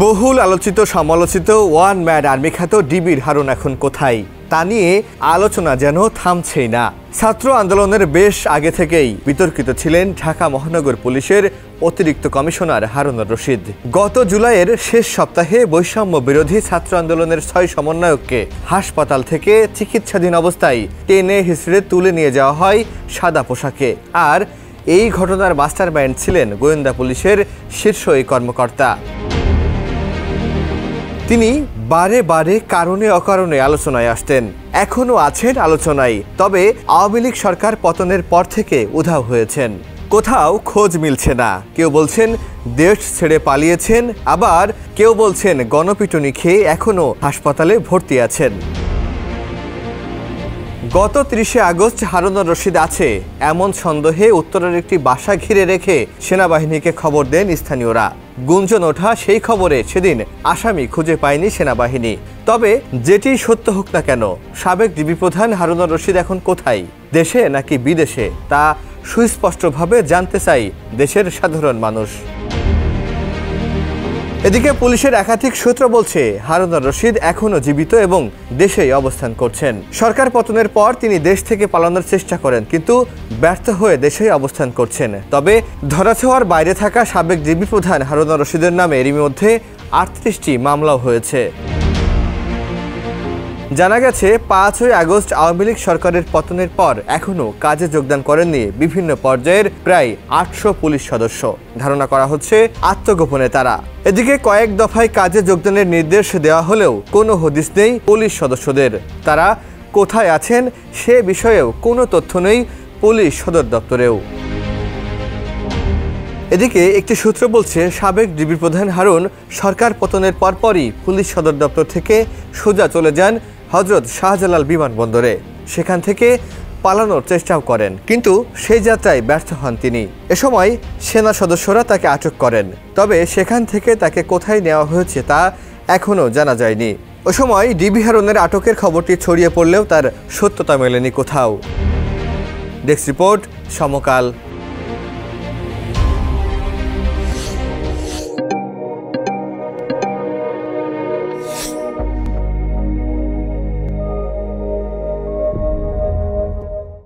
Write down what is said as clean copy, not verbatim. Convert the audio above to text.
বহুল আলোচিত সমালোচিত ওয়ান ম্যান আর্মি খ্যাত ডিবির হারুন এখন কোথায় তা নিয়ে আলোচনা যেন থামছেই না। ছাত্র আন্দোলনের বেশ আগে থেকেই বিতর্কিত ছিলেন ঢাকা মহানগর পুলিশের অতিরিক্ত কমিশনার হারুনুর রশিদ। গত জুলাইয়ের শেষ সপ্তাহে বৈষম্য বিরোধী ছাত্র আন্দোলনের 6 সমন্বয়ককে হাসপাতাল থেকে চিকিৎসাধীন অবস্থায় টেনে হিসড়ে তুলে নিয়ে যাওয়া হয় সাদা পোশাকে। আর এই ঘটনার মাস্টারমাইন্ড ছিলেন গোয়েন্দা পুলিশের শীর্ষ এই কর্মকর্তা। তিনি বারে বারে কারণে অকারণে আলোচনায় আসতেন, এখনো আছেন আলোচনায়। তবে আওয়ামী লীগ সরকার পতনের পর থেকে উধাও হয়েছেন, কোথাও খোঁজ মিলছে না। কেউ বলছেন দেশ ছেড়ে পালিয়েছেন, আবার কেউ বলছেন গণপিটুনি খেয়ে এখনো হাসপাতালে ভর্তি আছেন। গত 30শে আগস্ট হারুনুর রশিদ আছে এমন সন্দেহে উত্তরের একটি বাসা ঘিরে রেখে সেনাবাহিনীকে খবর দেন স্থানীয়রা। গুঞ্জন ওঠা সেই খবরে সেদিন আসামি খুঁজে পায়নি সেনাবাহিনী। তবে যেটি সত্য হোক না কেন, সাবেক ডিবি প্রধান হারুনুর রশিদ এখন কোথায়, দেশে নাকি বিদেশে, তা সুস্পষ্টভাবে জানতে চাই দেশের সাধারণ মানুষ। এদিকে পুলিশের একাধিক সূত্র বলছে হারুনুর রশিদ এখনো জীবিত এবং দেশেই অবস্থান করছেন। সরকার পতনের পর তিনি দেশ থেকে পালানোর চেষ্টা করেন, কিন্তু ব্যর্থ হয়ে দেশেই অবস্থান করছেন। তবে ধরাছোঁয়ার বাইরে থাকা সাবেক ডিবি প্রধান হারুনুর রশিদের নামে এরই মধ্যে 38টি মামলাও হয়েছে। জানা গেছে 5ই আগস্ট আওয়ামী লীগ সরকারের পতনের পর এখনও কাজে যোগদান করেননি বিভিন্ন পর্যায়ের প্রায় 800 পুলিশ সদস্য। ধারণা করা হচ্ছে আত্মগোপনে তারা। এদিকে কয়েক দফায় কাজে যোগদানের নির্দেশ দেওয়া হলেও কোনো হদিস নেই পুলিশ সদস্যদের। তারা কোথায় আছেন সে বিষয়েও কোনো তথ্য নেই পুলিশ সদর দপ্তরেও। এদিকে একটি সূত্র বলছে সাবেক ডিবি প্রধান হারুন সরকার পতনের পরপরই পুলিশ সদর দপ্তর থেকে সোজা চলে যান হযরত শাহজালাল বিমানবন্দরে। সেখান থেকে পালানোর চেষ্টাও করেন, কিন্তু সেই যাত্রায় ব্যর্থ হন তিনি। এ সময় সেনা সদস্যরা তাকে আটক করেন, তবে সেখান থেকে তাকে কোথায় নেওয়া হয়েছে তা এখনও জানা যায়নি। ওই সময় ডিবি হারুনের আটকের খবরটি ছড়িয়ে পড়লেও তার সত্যতা মেলেনি কোথাও। ডেস্ক রিপোর্ট, সমকাল।